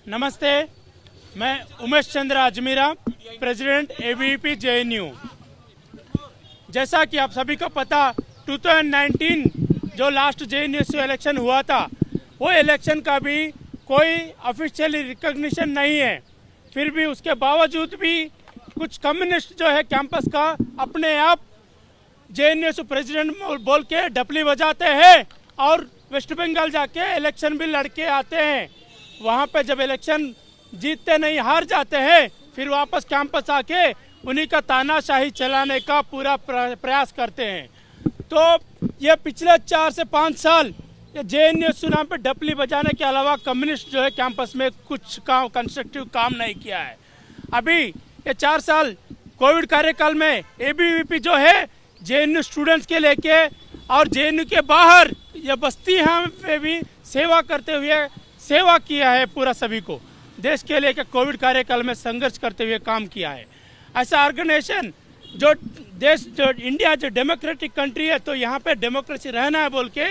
नमस्ते, मैं Umesh Chandra Ajmera, president ABVP JNU. जैसा कि आप सभी को पता, 2019 जो लास्ट जेएनयू इलेक्शन हुआ था, वो इलेक्शन का भी कोई ऑफिशियली रिकॉग्निशन नहीं है। फिर भी उसके बावजूद भी कुछ कम्युनिस्ट जो है कैंपस का अपने आप जेएनयू प्रेसिडेंट बोल के डपली बजाते हैं और वेस्ट बंगाल जाके इलेक्शन भी लड़के आते हैं। वहाँ पे जब इलेक्शन जीतते नहीं, हार जाते हैं, फिर वापस कैंपस आके उन्हीं का तानाशाही चलाने का पूरा प्रयास करते हैं। तो ये पिछले 4 से 5 साल ये जेएनयू नाम पे डपली बजाने के अलावा कम्युनिस्ट जो है कैंपस में कुछ काम कंस्ट्रक्टिव काम नहीं किया है। अभी ये 4 साल कोविड कार्यकाल में एबीवीपी जो है जेएनयू स्टूडेंट्स के लेके और जेएनयू के बाहर ये बस्ती यहाँ पे भी सेवा करते हुए सेवा किया है, पूरा सभी को देश के लिए कोविड कार्यकाल में संघर्ष करते हुए काम किया है। ऐसा ऑर्गेनाइजेशन जो देश जो इंडिया जो डेमोक्रेटिक कंट्री है, तो यहाँ पे डेमोक्रेसी रहना है बोल के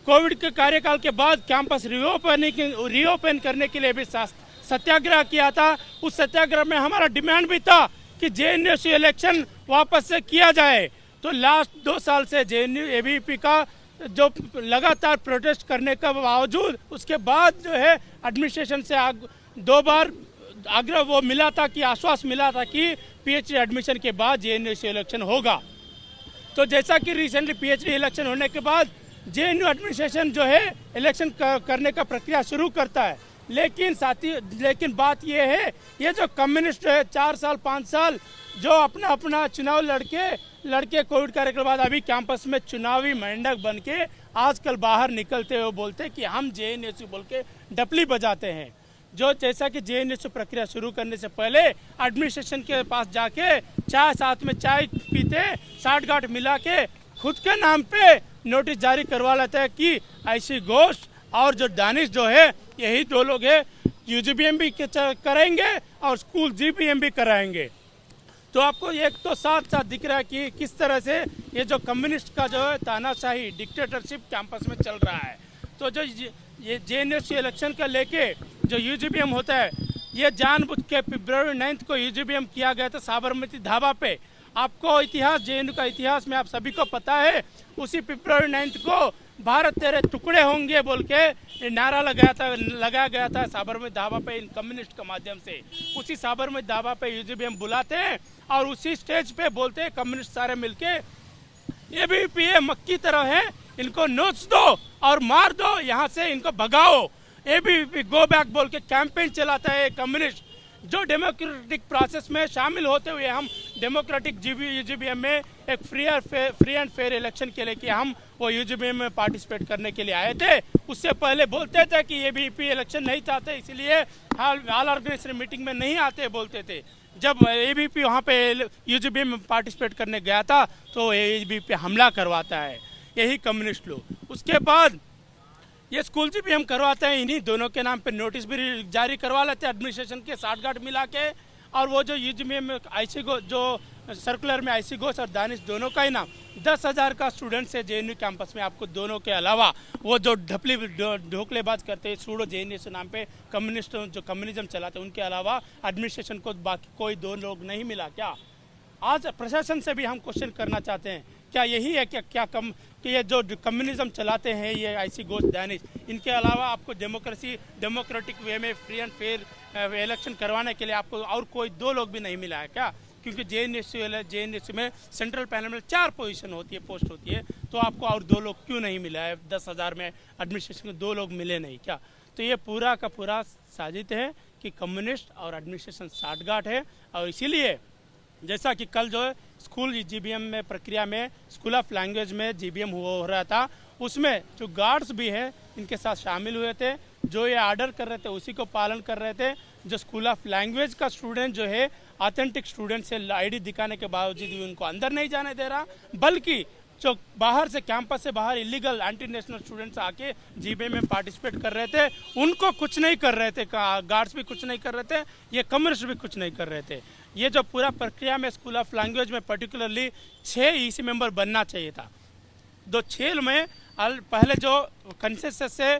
कोविड के कार्यकाल के बाद कैंपस रीओपन करने के लिए भी सत्याग्रह किया था। उस सत्याग्रह में हमारा डिमांड भी था कि जेएनयू इलेक्शन वापस से किया जाए। तो लास्ट 2 साल से जेएनयू एबीवीपी का जो लगातार प्रोटेस्ट करने का बावजूद उसके बाद जो है एडमिनिस्ट्रेशन से 2 बार आग्रह वो मिला था कि आश्वास मिला था कि पीएचडी एडमिशन के बाद जेएनयू इलेक्शन होगा। तो जैसा कि रिसेंटली पीएचडी इलेक्शन होने के बाद जेएनयू एडमिनिस्ट्रेशन जो है इलेक्शन करने का प्रक्रिया शुरू करता है। लेकिन बात ये है, ये जो कम्युनिस्ट है 4 साल 5 साल जो अपना चुनाव लड़के कोविड कार्यक्रम के बाद अभी कैंपस में चुनावी मेंढक बन के आजकल बाहर निकलते हुए बोलते कि हम जेएनयू बोल के डपली बजाते हैं। जो जैसा कि जेएनयू प्रक्रिया शुरू करने से पहले एडमिनिस्ट्रेशन के पास जाके साथ में चाय पीते, साठ-गांठ मिला के खुद के नाम पे नोटिस जारी करवा लेते हैं कि ऐसी घोष और जो दानिश जो है यही 2 लोग है, यूजीबीएम भी कराएंगे और स्कूल जीपीएम भी कराएंगे। तो आपको एक तो साथ दिख रहा है कि किस तरह से ये जो कम्युनिस्ट का जो है तानाशाही डिक्टेटरशिप कैंपस में चल रहा है। तो जो ये जेएनयू इलेक्शन का लेके जो यूजीबीएम होता है, ये जानबूझ के फरवरी 9 को यूजीबीएम किया गया था साबरमती धाबा पे। आपको इतिहास जेएनयू का इतिहास में आप सभी को पता है। उसी फरवरी 9 को भारत तेरे टुकड़े होंगे बोल के नारा लगाया गया था साबरमती धाबा पे इन कम्युनिस्ट के माध्यम से। उसी साबरमती धाबा पे यूजीबीएम बुलाते हैं और उसी स्टेज पे बोलते हैं कम्युनिस्ट सारे मिलके एबीवीपी मक्की तरह है, इनको नोच दो और मार दो, यहाँ से इनको भगाओ। एबीवीपी गो बैक बोल के कैंपेन चलाता है कम्युनिस्ट। जो डेमोक्रेटिक प्रोसेस में शामिल होते हुए हम डेमोक्रेटिक यूजीबीएम में एक फ्री एंड फेयर इलेक्शन के लिए कि हम वो यूजीबीएम में पार्टिसिपेट करने के लिए आए थे। उससे पहले बोलते थे कि एबीवीपी इलेक्शन नहीं चाहते, इसलिए ऑल ऑर्गेनाइजेशन मीटिंग में नहीं आते बोलते थे। जब एबीवीपी वहाँ पे यूजीबीएम में पार्टिसिपेट करने गया था तो एबीवीपी हमला करवाता है यही कम्युनिस्ट लोग। उसके बाद ये स्कूल जीपीएम करवाते हैं, इन्हीं दोनों के नाम पे नोटिस भी जारी करवा लेते हैं एडमिनिस्ट्रेशन के साठ-गांठ मिला के। और वो जो यूजीबीएम में आईसी घोष जो सर्कुलर में आईसी घोष और दानिश दोनों का ही नाम 10,000 का स्टूडेंट्स है जेएनयू कैंपस में। आपको दोनों के अलावा वो जो ढोकलेबाज करते हैं सूडो जेएनयू से नाम पे कम्युनिस्ट जो कम्युनिज्म चलाते हैं, उनके अलावा एडमिनिस्ट्रेशन को बाकी कोई 2 लोग नहीं मिला क्या? आज प्रशासन से भी हम क्वेश्चन करना चाहते हैं, क्या यही है कि ये जो कम्युनिज्म चलाते हैं ये आईसी घोष दानिश, इनके अलावा आपको डेमोक्रेटिक वे में फ्री एंड फेयर इलेक्शन करवाने के लिए आपको और कोई 2 लोग भी नहीं मिला है क्या? क्योंकि जेएनयू में सेंट्रल पैनल में 4 पोस्ट होती है, तो आपको और 2 लोग क्यों नहीं मिला है? 10,000 में एडमिनिस्ट्रेशन में 2 लोग मिले नहीं क्या? तो ये पूरा का पूरा साजिश है कि कम्युनिस्ट और एडमिनिस्ट्रेशन साठगांठ है। और इसीलिए जैसा कि कल जो है स्कूल जीबीएम में प्रक्रिया में स्कूल ऑफ लैंग्वेज में जीबीएम हो रहा था, उसमें जो गार्ड्स भी हैं इनके साथ शामिल हुए थे, जो ये ऑर्डर कर रहे थे उसी को पालन कर रहे थे। जो स्कूल ऑफ लैंग्वेज का स्टूडेंट जो है ऑथेंटिक स्टूडेंट से आईडी दिखाने के बावजूद भी उनको अंदर नहीं जाने दे रहा, बल्कि जो बाहर से कैंपस से बाहर इलीगल एंटी नेशनल स्टूडेंट्स आके जीबीएम में पार्टिसिपेट कर रहे थे, उनको कुछ नहीं कर रहे थे, गार्ड्स भी कुछ नहीं कर रहे थे, ये कम्युनिस्ट भी कुछ नहीं कर रहे थे। ये जो पूरा प्रक्रिया में स्कूल ऑफ लैंग्वेज में पर्टिकुलरली 6 ईसी मेंबर बनना चाहिए था। 6 में पहले जो कंसेंसस से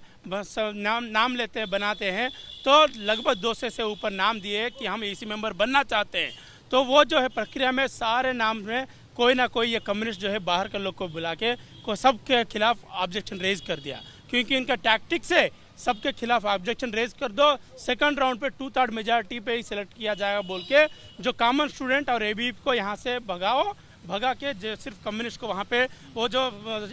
नाम लेते हैं बनाते हैं तो लगभग 200 से ऊपर नाम दिए कि हम ईसी मेंबर बनना चाहते हैं। तो वो जो है प्रक्रिया में सारे नाम में कोई ना कोई ये कम्युनिस्ट जो है बाहर के लोग को बुला के को सबके खिलाफ ऑब्जेक्शन रेज कर दिया, क्योंकि इनका टैक्टिक से सबके खिलाफ ऑब्जेक्शन रेज कर दो, सेकंड राउंड पे 2/3 मेजॉरिटी पे ही सिलेक्ट किया जाएगा बोल के जो कॉमन स्टूडेंट और एबीवीपी को यहाँ से भगा के जो सिर्फ कम्युनिस्ट को वहाँ पे वो जो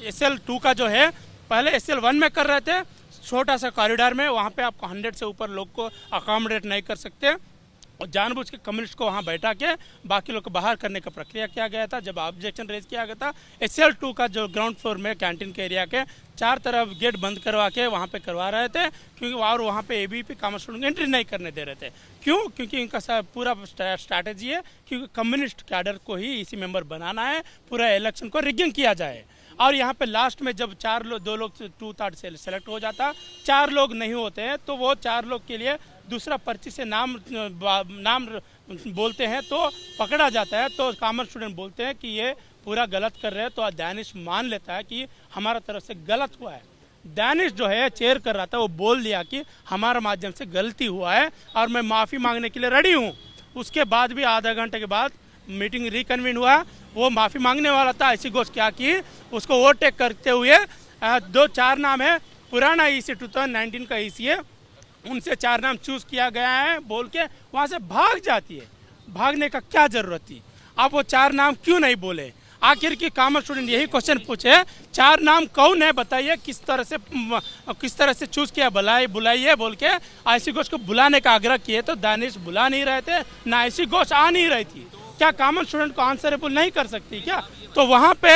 SL2 का जो है पहले SL1 में कर रहे थे छोटा सा कॉरिडोर में, वहाँ पे आपको 100 से ऊपर लोग को अकोमोडेट नहीं कर सकते और जानबूझ के कम्युनिस्ट को वहाँ बैठा के बाकी लोग को बाहर करने का प्रक्रिया किया गया था। जब ऑब्जेक्शन रेज किया गया था SL2 का जो ग्राउंड फ्लोर में कैंटीन के एरिया के 4 तरफ गेट बंद करवा के वहाँ पे करवा रहे थे, क्योंकि और वहाँ पे एबीवीपी कॉमन स्टूडेंट एंट्री नहीं करने दे रहे थे। क्यों? क्योंकि इनका पूरा स्ट्रैटेजी है क्योंकि कम्युनिस्ट कैडर को ही इसी मेंबर बनाना है, पूरा इलेक्शन को रिगिंग किया जाए। और यहाँ पे लास्ट में जब 2 लोग 2/3 से सेलेक्ट हो जाता, 4 लोग नहीं होते हैं तो वो 4 लोग के लिए दूसरा पर्ची से नाम बोलते हैं तो पकड़ा जाता है। तो कॉमन स्टूडेंट बोलते हैं कि ये पूरा गलत कर रहे हैं, तो दानिश मान लेता है कि हमारा तरफ से गलत हुआ है। दानिश जो है चेयर कर रहा था वो बोल दिया कि हमारा माध्यम से गलती हुआ है और मैं माफ़ी मांगने के लिए रेडी हूँ। उसके बाद भी आधा घंटे के बाद मीटिंग रिकन्वीन हुआ, वो माफ़ी मांगने वाला था, ऐसी घोष क्या की उसको ओवरटेक करते हुए 2-4 नाम है, पुराना ईसी 2019 का ईसी है, उनसे 4 नाम चूज किया गया है बोल के वहाँ से भाग जाती है। भागने का क्या जरूरत थी? आप वो 4 नाम क्यों नहीं बोले? आखिर की कॉमन स्टूडेंट यही क्वेश्चन पूछे 4 नाम कौन है बताइए, किस तरह से चूज किया, बुलाइए बोल के ऐसी घोष को बुलाने का आग्रह किए तो दानिश बुला नहीं रहे थे, ना ऐसी घोष आ नहीं रही थी। क्या कॉमन स्टूडेंट को आंसरेबल नहीं कर सकती क्या? तो वहाँ पे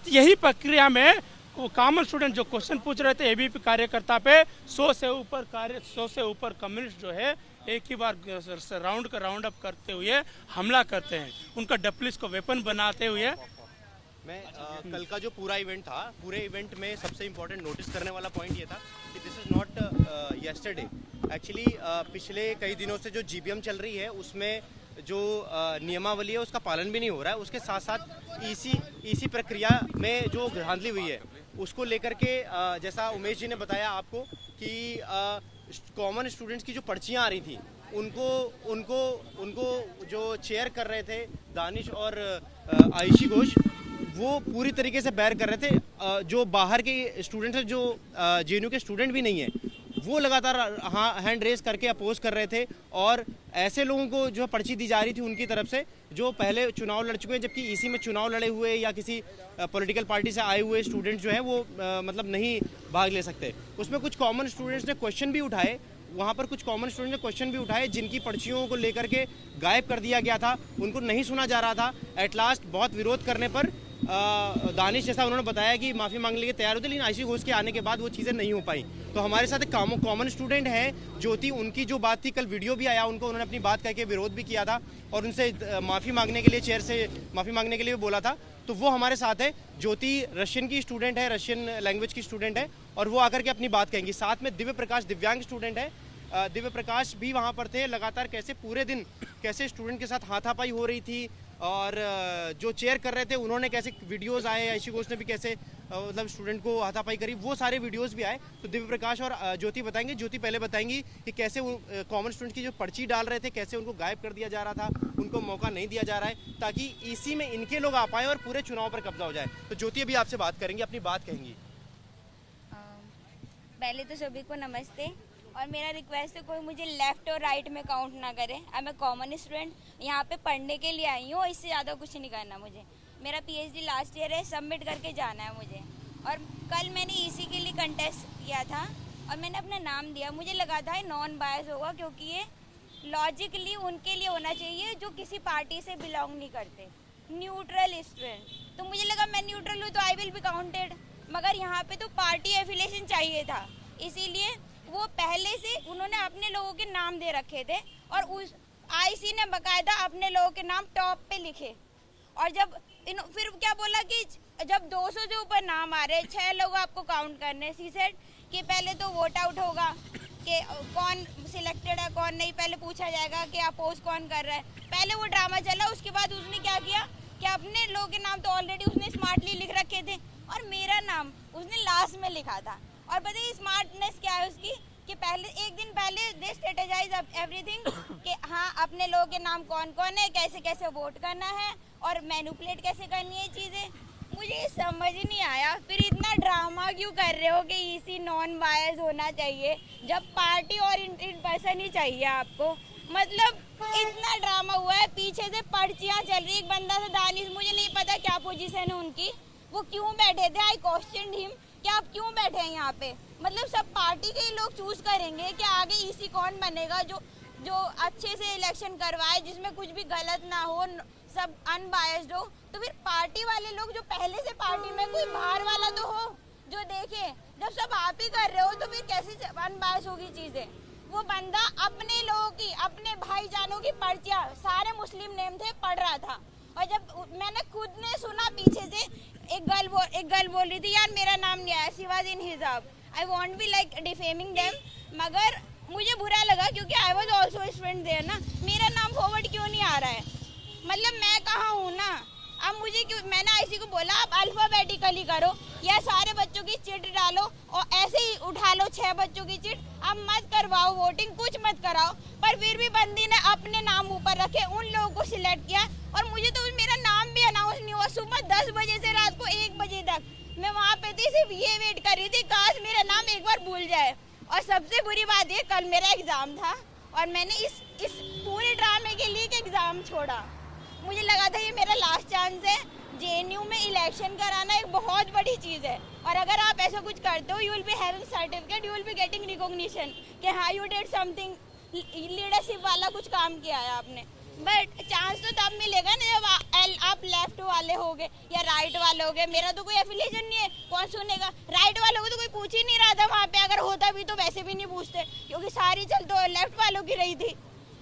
यही प्रक्रिया में वो कॉमन स्टूडेंट जो क्वेश्चन पूछ रहे थे एबीवीपी कार्यकर्ता पे 100 से ऊपर कम्युनिस्ट जो है एक ही बार राउंड अप करते हुए हमला करते हैं, उनका डपलिस को वेपन बनाते हुए। मैं कल का जो पूरा इवेंट था, पूरे इवेंट में सबसे इम्पोर्टेंट नोटिस करने वाला पॉइंट ये था कि this is not yesterday. Actually पिछले कई दिनों से जो जीबीएम चल रही है उसमें जो नियमावली है उसका पालन भी नहीं हो रहा है। उसके साथ साथ ईसी प्रक्रिया में जो धांधली हुई है उसको लेकर के जैसा उमेश जी ने बताया आपको कि कॉमन स्टूडेंट्स की जो पर्चियाँ आ रही थी उनको जो चेयर कर रहे थे दानिश और आयुषी घोष, वो पूरी तरीके से बैर कर रहे थे। जो बाहर के स्टूडेंट्स हैं, जो जेएनयू के स्टूडेंट भी नहीं है, वो लगातार हैंड रेज करके अपोज कर रहे थे और ऐसे लोगों को जो पर्ची दी जा रही थी उनकी तरफ से जो पहले चुनाव लड़ चुके हैं, जबकि ईसी में चुनाव लड़े हुए या किसी पॉलिटिकल पार्टी से आए हुए स्टूडेंट जो हैं वो मतलब नहीं भाग ले सकते। उसमें कुछ कॉमन स्टूडेंट्स ने क्वेश्चन भी उठाए, वहाँ पर कुछ कॉमन स्टूडेंट ने क्वेश्चन भी उठाए जिनकी पर्चियों को लेकर के गायब कर दिया गया था, उनको नहीं सुना जा रहा था। एट लास्ट बहुत विरोध करने पर दानिश जैसा उन्होंने बताया कि माफ़ी मांगने के लिए तैयार होते, लेकिन आयुषी घोष के आने के बाद वो चीज़ें नहीं हो पाई। तो हमारे साथ एक कॉमन स्टूडेंट है ज्योति, उनकी जो बात थी कल वीडियो भी आया, उन्होंने अपनी बात कह के विरोध भी किया था और उनसे माफ़ी मांगने के लिए चेयर से माफ़ी मांगने के लिए भी बोला था। तो वो हमारे साथ है। ज्योति रशियन की स्टूडेंट है, रशियन लैंग्वेज की स्टूडेंट है और वो आकर के अपनी बात कहेंगी। साथ में दिव्य प्रकाश दिव्यांग स्टूडेंट है, दिव्य प्रकाश भी वहाँ पर थे। लगातार कैसे पूरे दिन कैसे स्टूडेंट के साथ हाथापाई हो रही थी और जो चेयर कर रहे थे उन्होंने कैसे वीडियोस आए, आयुषी घोष ने भी कैसे मतलब स्टूडेंट को हाथापाई करी, वो सारे वीडियोस भी आए। तो दिव्य प्रकाश और ज्योति बताएंगे। ज्योति पहले बताएंगी कि कैसे वो कॉमन स्टूडेंट की जो पर्ची डाल रहे थे कैसे उनको गायब कर दिया जा रहा था, उनको मौका नहीं दिया जा रहा है ताकि ईसी में इनके लोग आ पाए और पूरे चुनाव पर कब्जा हो जाए। तो ज्योति अभी आपसे बात करेंगी, अपनी बात कहेंगी। पहले तो सभी को नमस्ते और मेरा रिक्वेस्ट है कोई मुझे लेफ्ट और राइट में काउंट ना करे। आई एम कॉमन स्टूडेंट, यहाँ पे पढ़ने के लिए आई हूँ, इससे ज़्यादा कुछ नहीं करना मुझे। मेरा पीएचडी लास्ट ईयर है, सबमिट करके जाना है मुझे। और कल मैंने ईसी के लिए कंटेस्ट किया था और मैंने अपना नाम दिया। मुझे लगा था नॉन बायस होगा क्योंकि ये लॉजिकली उनके लिए होना चाहिए जो किसी पार्टी से बिलोंग नहीं करते, न्यूट्रल स्टूडेंट। तो मुझे लगा मैं न्यूट्रल हूँ तो आई विल बी काउंटेड, मगर यहाँ पे तो पार्टी एफिलिएशन चाहिए था, इसीलिए वो पहले से उन्होंने अपने लोगों के नाम दे रखे थे और उस आईसी ने बकायदा अपने लोगों के नाम टॉप पे लिखे। और जब फिर क्या बोला कि जब 200 से ऊपर नाम आ रहे, 6 लोग आपको काउंट करने, सी सेड कि पहले तो वोट आउट होगा कि कौन सिलेक्टेड है कौन नहीं, पहले पूछा जाएगा कि अपोज कौन कर रहा है। पहले वो ड्रामा चला, उसके बाद उसने क्या किया कि अपने लोगों के नाम तो ऑलरेडी उसने स्मार्टली लिख रखे थे और मेरा नाम उसने लास्ट में लिखा था। और बताइए स्मार्टनेस क्या है उसकी कि पहले एक दिन पहले दे स्ट्रेटेजाइज एवरीथिंग कि हाँ अपने लोगों के नाम कौन कौन है, कैसे कैसे वोट करना है और मैनिपुलेट कैसे करनी है चीज़ें। मुझे समझ नहीं आया फिर इतना ड्रामा क्यों कर रहे हो कि ईसी नॉन बायस होना चाहिए जब पार्टी और इन पर्सन ही चाहिए आपको। मतलब इतना ड्रामा हुआ है, पीछे से पर्चियाँ चल रही। एक बंदा था दानिश, मुझे नहीं पता क्या पोजीशन है उनकी, वो क्यों बैठे थे। आई क्वेश्चन हिम कि आप क्यों बैठे हैं यहाँ पे। मतलब सब पार्टी के ही लोग चूज करेंगे कि आगे ईसी कौन बनेगा जो अच्छे से इलेक्शन करवाए, जिसमें कुछ भी गलत ना हो, सब अनबायस्ड हो। तो फिर पार्टी वाले लोग जो पहले से पार्टी में कोई बाहर वाला तो हो जो देखे। जब सब आप ही कर रहे हो तो फिर कैसे अनबायस होगी चीजें। वो बंदा अपने लोगों की, अपने भाईजानों की पर्चियां, सारे मुस्लिम नेम थे, पढ़ रहा था। और जब मैंने खुद ने सुना पीछे से एक गर्ल बोल रही थी यार मेरा नाम नहीं आया, she was in hijab. I want be like defaming them, मगर मुझे बुरा लगा क्योंकि I was also student there ना। मेरा नाम फॉरवर्ड क्यों नहीं आ रहा है, मतलब मैं कहाँ हूँ ना। अब मुझे क्यों, मैंने आईसी को बोला आप अल्फाबेटिकली करो या सारे बच्चों की चिट डालो और ऐसे ही उठा लो 6 बच्चों की चिट, अब मत करवाओ वोटिंग, कुछ मत कराओ। पर फिर भी बंदी ने अपने नाम ऊपर रखे, उन लोगों को सिलेक्ट किया और मुझे तो मेरा नाम भी अनाउंस नहीं हुआ। सुबह 10 बजे से रात को 1 बजे तक मैं वहाँ पे थी, सिर्फ ये वेट कर रही थी काश मेरा नाम एक बार भूल जाए। और सबसे बुरी बात ये, कल मेरा एग्जाम था और मैंने इस पूरे ड्रामे के लिए एक एग्जाम छोड़ा। मुझे लगा था ये मेरा लास्ट चांस है। जेएनयू में इलेक्शन कराना एक बहुत बड़ी चीज़ है और अगर आप ऐसा कुछ करते हो you will be having certificate, you will be getting recognition कि हाँ यू डिड समथिंग, लीडरशिप वाला कुछ काम किया है आपने। बट चांस तो तब मिलेगा ना जब आप लेफ्ट वाले होगे या राइट वाले होगे। मेरा तो कोई एफिलिएशन नहीं है, कौन सुनेगा। राइट वालों को तो कोई पूछ ही नहीं रहा था वहाँ पे, अगर होता भी तो वैसे भी नहीं पूछते क्योंकि सारी चल तो लेफ्ट वालों की रही थी।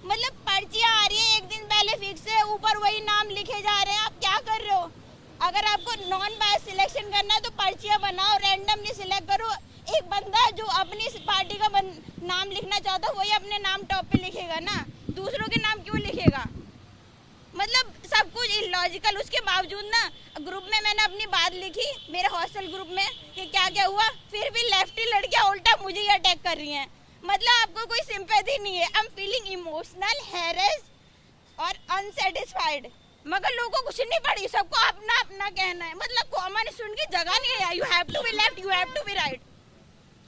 मतलब पर्चियाँ आ रही है एक दिन पहले फिक्स है, ऊपर वही नाम लिखे जा रहे हैं। आप क्या कर रहे हो। अगर आपको नॉन बायस सिलेक्शन करना है तो पर्चियाँ बनाओ, रैंडमली सिलेक्ट करो। एक बंदा जो अपनी पार्टी का नाम लिखना चाहता है वही अपने नाम टॉप पे लिखेगा ना, दूसरों के नाम क्यों लिखेगा। मतलब सब कुछ इलॉजिकल। उसके बावजूद ना ग्रुप में मैंने अपनी बात लिखी मेरे हॉस्टल ग्रुप में कि क्या क्या हुआ, फिर भी लेफ्टी लड़कियां उल्टा मुझे ही अटैक कर रही हैं। मतलब आपको कोई सिंपैथी नहीं है। I am feeling emotional, harassed और अनसेटिस्फाइड। मगर लोगों को कुछ नहीं पड़ी, सबको अपना अपना कहना है। मतलब कॉमन स्टूडेंट की जगह नहीं है। You have to be left, you have to be right.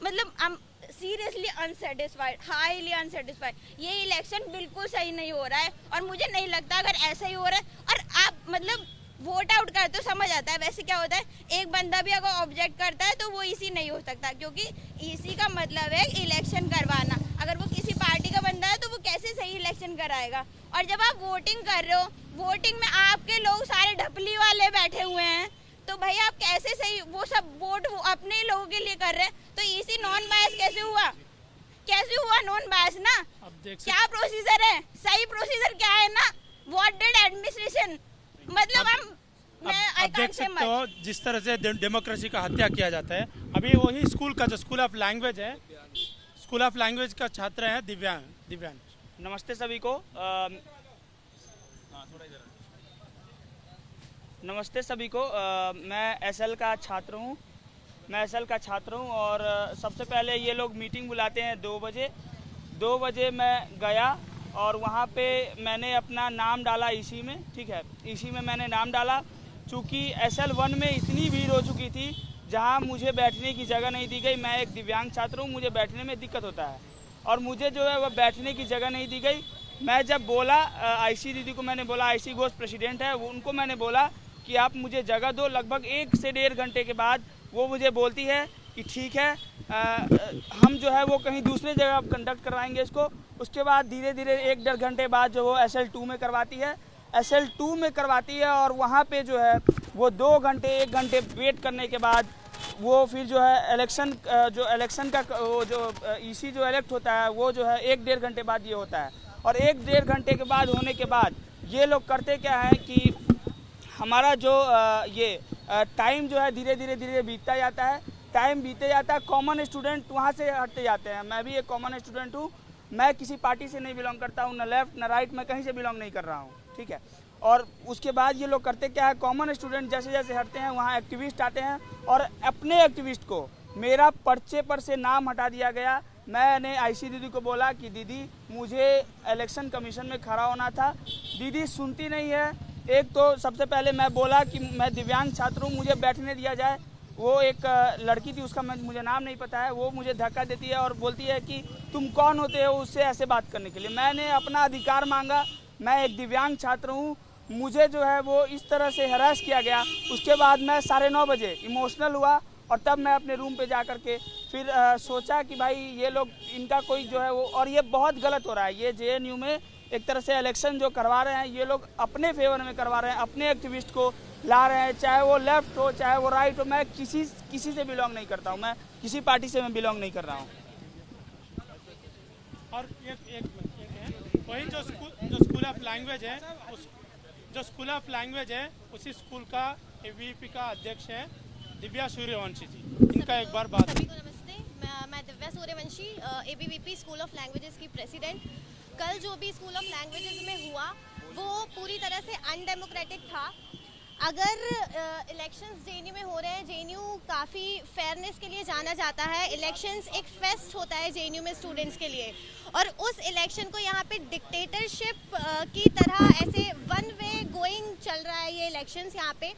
मतलब I am seriously unsatisfied, highly unsatisfied. ये इलेक्शन बिल्कुल सही नहीं हो रहा है और मुझे नहीं लगता अगर ऐसा ही हो रहा है और आप मतलब वोट आउट करते हो समझ आता है। वैसे क्या होता है, एक बंदा भी अगर ऑब्जेक्ट करता है तो वो ईसी नहीं हो सकता क्योंकि ईसी का मतलब है इलेक्शन करवाना। अगर वो किसी पार्टी का बंदा है तो वो कैसे सही इलेक्शन कराएगा। और जब आप वोटिंग कर रहे हो, वोटिंग में आपके लोग सारे ढपली वाले बैठे हुए हैं, तो भाई आप कैसे सही, वो सब वोट वो अपने लोगों के लिए कर रहे हैं। तो ईसी नॉन बायस कैसे हुआ, कैसे हुआ नॉन बायस ना। क्या प्रोसीजर है, सही प्रोसीजर क्या है ना, व्हाट डिड एडमिनिस्ट्रेशन। मतलब आप देख सकते हो जिस तरह से डेमोक्रेसी का हत्या किया जाता है। अभी वही स्कूल का जो स्कूल ऑफ लैंग्वेज है, स्कूल ऑफ लैंग्वेज का छात्र है दिव्यांग। नमस्ते सभी को। नमस्ते सभी को। मैं एसएल का छात्र हूँ और सबसे पहले ये लोग मीटिंग बुलाते हैं 2 बजे। 2 बजे मैं गया और वहाँ पे मैंने अपना नाम डाला ईसी में, ठीक है। ईसी में मैंने नाम डाला। चूँकि एसएल 1 में इतनी भीड़ हो चुकी थी जहाँ मुझे बैठने की जगह नहीं दी गई। मैं एक दिव्यांग छात्र हूँ, मुझे बैठने में दिक्कत होता है और मुझे जो है वह बैठने की जगह नहीं दी गई। मैं जब बोला आईसी दीदी को, मैंने बोला, आईसी घोष प्रेसिडेंट है, उनको मैंने बोला कि आप मुझे जगह दो। लगभग 1 से 1.5 घंटे के बाद वो मुझे बोलती है कि ठीक है, हम जो है वो कहीं दूसरे जगह कंडक्ट करवाएंगे इसको। उसके बाद धीरे धीरे 1-1.5 घंटे बाद जो वो SL2 में करवाती है, SL2 में करवाती है और वहाँ पे जो है वो 2 घंटे 1 घंटे वेट करने के बाद वो फिर जो है इलेक्शन का वो जो ईसी जो इलेक्ट होता है वो जो है 1-1.5 घंटे बाद ये होता है। और 1-1.5 घंटे के बाद होने के बाद ये लोग करते क्या है कि हमारा जो ये टाइम जो है धीरे धीरे बीतता जाता है। टाइम बीते जाता है, कॉमन स्टूडेंट वहाँ से हटते जाते हैं। मैं भी एक कॉमन स्टूडेंट हूँ, मैं किसी पार्टी से नहीं बिलोंग करता हूँ, ना लेफ्ट ना राइट, मैं कहीं से बिलोंग नहीं कर रहा हूँ, ठीक है। और उसके बाद ये लोग करते क्या है, कॉमन स्टूडेंट जैसे जैसे हटते हैं वहाँ एक्टिविस्ट आते हैं और अपने एक्टिविस्ट को मेरा पर्चे पर से नाम हटा दिया गया। मैंने आईसी दीदी को बोला कि दीदी मुझे इलेक्शन कमीशन में खड़ा होना था, दीदी सुनती नहीं है। एक तो सबसे पहले मैं बोला कि मैं दिव्यांग छात्र हूँ, मुझे बैठने दिया जाए। वो एक लड़की थी, उसका मुझे नाम नहीं पता है, वो मुझे धक्का देती है और बोलती है कि तुम कौन होते हो उससे ऐसे बात करने के लिए। मैंने अपना अधिकार मांगा, मैं एक दिव्यांग छात्र हूँ, मुझे जो है वो इस तरह से हरास किया गया। उसके बाद मैं 9:30 बजे इमोशनल हुआ और तब मैं अपने रूम पे जा कर के फिर सोचा कि भाई ये लोग इनका कोई जो है वो, और ये बहुत गलत हो रहा है। ये जेएनयू में एक तरह से इलेक्शन जो करवा रहे हैं ये लोग अपने फेवर में करवा रहे हैं, अपने एक्टिविस्ट को ला रहे हैं, चाहे वो लेफ्ट हो चाहे वो राइट हो। मैं किसी से बिलोंग नहीं करता हूँ, मैं किसी पार्टी से मैं बिलोंग नहीं कर रहा हूँ। और एक वही जो स्कूल ऑफ लैंग्वेज है, जो स्कूल ऑफ लैंग्वेज है उसी स्कूल का एबीवीपी का अध्यक्ष है दिव्या सूर्यवंशी जी। इनका एक बार बात। सभी को नमस्ते, मैं Divya Suryavanshi, ABVP school of languages की प्रेसिडेंट। कल जो भी स्कूल ऑफ लैंग्वेजेस में हुआ वो पूरी तरह से अनडेमोक्रेटिक था। अगर इलेक्शंस जेएनयू में हो रहे हैं, जेएनयू काफ़ी फेयरनेस के लिए जाना जाता है। इलेक्शंस एक फेस्ट होता है जेएनयू में स्टूडेंट्स के लिए, और उस इलेक्शन को यहाँ पे डिक्टेटरशिप की तरह ऐसे वन वे गोइंग चल रहा है ये इलेक्शंस। यहाँ पे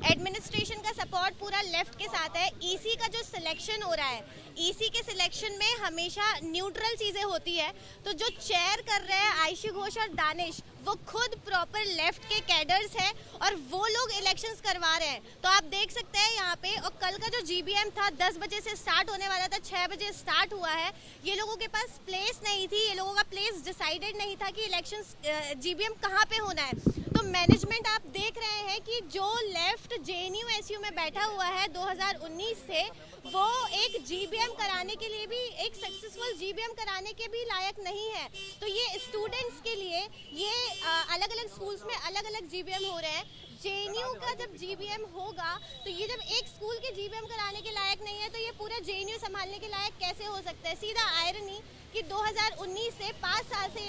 एडमिनिस्ट्रेशन का सपोर्ट पूरा लेफ्ट के साथ है। ईसी का जो सिलेक्शन हो रहा है, ईसी के सिलेक्शन में हमेशा न्यूट्रल चीज़ें होती है। तो जो चेयर कर रहे हैं आयशी घोष और दानिश, वो खुद प्रॉपर लेफ्ट के कैडर्स हैं और वो लोग इलेक्शंस करवा रहे हैं। तो आप देख सकते हैं यहाँ पे। और कल का जो जीबीएम था 10 बजे से स्टार्ट होने वाला था, 6 बजे स्टार्ट हुआ है। ये लोगों के पास प्लेस नहीं थी, ये लोगों का प्लेस डिसाइडेड नहीं था कि इलेक्शंस जीबीएम कहाँ पे होना है। तो मैनेजमेंट आप देख रहे हैं कि जो लेफ्ट जेएनयू एसयू में बैठा हुआ है 2019 से, वो एक जीबीएम कराने के लिए भी, एक सक्सेसफुल जीबीएम कराने के भी लायक नहीं है। तो ये स्टूडेंट्स के लिए ये अलग अलग स्कूल्स में अलग अलग जीबीएम हो रहे हैं। जेएनयू का जब जीबीएम होगा तो ये जब एक स्कूल के जीबीएम कराने के लायक नहीं है तो ये पूरा जेएनयू संभालने के लायक कैसे हो सकता है। सीधा आयरनी कि 2019 से 5 साल से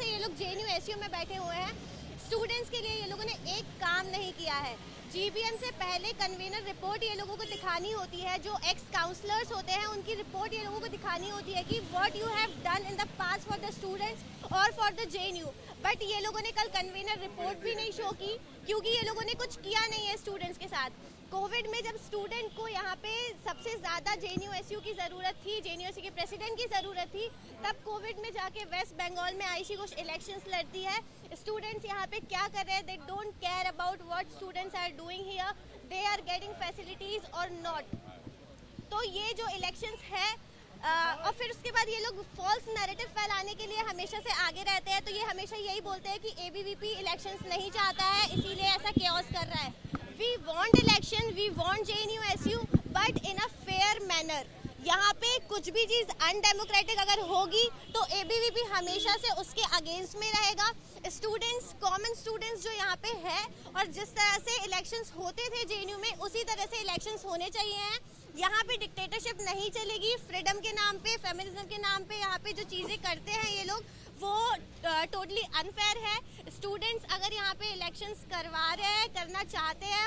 ये लोग जेएनयू एसयू में बैठे हुए हैं। स्टूडेंट्स के लिए ये लोगों ने एक काम नहीं किया है। जीबीएम से पहले कन्वीनर रिपोर्ट ये लोगों को दिखानी होती है, जो एक्स काउंसलर्स होते हैं उनकी रिपोर्ट ये लोगों को दिखानी होती है कि what you have done in the past for the students और फॉर द जेएनयू। बट ये लोगों ने कल कन्वीनर रिपोर्ट भी नहीं शो की, क्योंकि ये लोगों ने कुछ किया नहीं है स्टूडेंट्स के साथ। कोविड में जब स्टूडेंट को यहाँ पे सबसे ज़्यादा जेएनयू एसयू की ज़रूरत थी, जेएनयू एसयू के प्रेसिडेंट की ज़रूरत थी, तब कोविड में जाके वेस्ट बंगाल में आयशी घोष इलेक्शंस लड़ती है। स्टूडेंट्स यहाँ पे क्या कर रहे हैं, they don't care about what students are doing here, they are getting facilities और नॉट। तो ये जो इलेक्शंस है और फिर उसके बाद ये लोग फॉल्स नैरेटिव फैलाने के लिए हमेशा से आगे रहते हैं। तो ये हमेशा यही बोलते हैं कि एबीवीपी इलेक्शंस नहीं चाहता है, इसीलिए ऐसा केओस कर रहा है। We want election, we want JNU SU, but in a fair manner. यहाँ पे कुछ भी चीज़ अनडेमोक्रेटिक अगर होगी तो एबीवीपी हमेशा से उसके अगेंस्ट में रहेगा। स्टूडेंट्स, कॉमन स्टूडेंट्स जो यहाँ पे है, और जिस तरह से इलेक्शंस होते थे जेएनयू में उसी तरह से इलेक्शंस होने चाहिए हैं। यहाँ पे डिक्टेटरशिप नहीं चलेगी। फ्रीडम के नाम पे, फेमिनिज्म के नाम पे यहाँ पे जो चीज़ें करते हैं ये लोग, वो टोटली अनफेयर है। स्टूडेंट्स अगर यहाँ पे इलेक्शंस करवा रहे हैं, करना चाहते हैं,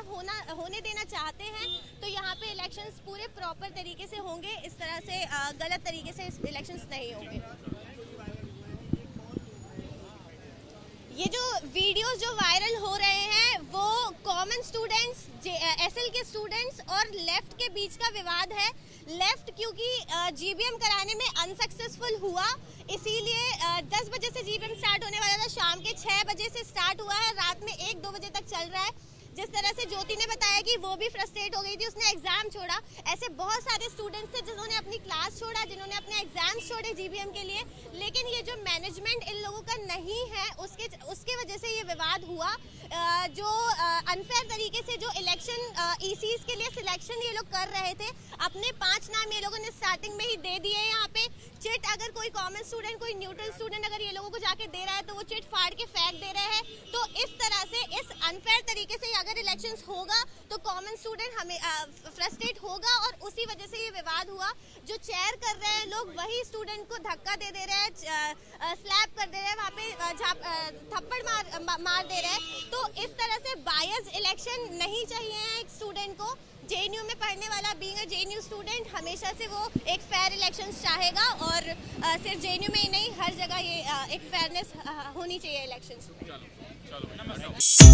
होने देना चाहते हैं, तो यहाँ पे इलेक्शंस पूरे प्रॉपर तरीके से होंगे। इस तरह से गलत तरीके से इलेक्शंस नहीं होंगे। ये जो वीडियोस जो वायरल हो रहे हैं वो कॉमन स्टूडेंट्स, एसएल के स्टूडेंट्स और लेफ्ट के बीच का विवाद है। लेफ्ट क्योंकि जीबीएम कराने में अनसक्सेसफुल हुआ, इसीलिए 10 बजे से जीबीएम स्टार्ट होने वाला था, शाम के 6 बजे से स्टार्ट हुआ है, रात में 1-2 बजे तक चल रहा है। जिस तरह से ज्योति ने बताया कि वो भी फ्रस्ट्रेट हो गई थी, उसने एग्जाम छोड़ा। ऐसे बहुत सारे स्टूडेंट्स थे जिन्होंने अपनी क्लास छोड़ा, जिन्होंने अपने एग्जाम्स छोड़े जीबीएम के लिए। लेकिन ये जो मैनेजमेंट इन लोगों का नहीं है, उसके वजह से ये विवाद हुआ। जो अनफेयर तरीके से जो इलेक्शन ईसीज के लिए सिलेक्शन ये लोग कर रहे थे, अपने 5 नाम ये लोगों ने स्टार्टिंग में ही दे दिए। यहाँ पे चिट अगर कोई कॉमन स्टूडेंट, कोई न्यूट्रल स्टूडेंट अगर ये लोगों को जाके दे रहा है तो वो चिट फाड़ के फेंक दे रहे हैं। तो इस तरह से, इस अनफेयर तरीके से अगर इलेक्शंस होगा तो कॉमन स्टूडेंट हमें फ्रस्ट्रेट होगा और उसी वजह से ये विवाद हुआ। जो चेयर कर रहे हैं लोग वही स्टूडेंट को धक्का दे रहे हैं, स्लैप कर दे रहे हैं, वहाँ पे थप्पड़ मार दे रहे हैं। तो इस तरह से बायस इलेक्शन नहीं चाहिए एक स्टूडेंट को। जेएनयू में पढ़ने वाला बीइंग अ जेएनयू स्टूडेंट हमेशा से वो एक फेयर इलेक्शंस चाहेगा और सिर्फ जेएनयू में ही नहीं हर जगह ये एक फेयरनेस होनी चाहिए इलेक्शंस में।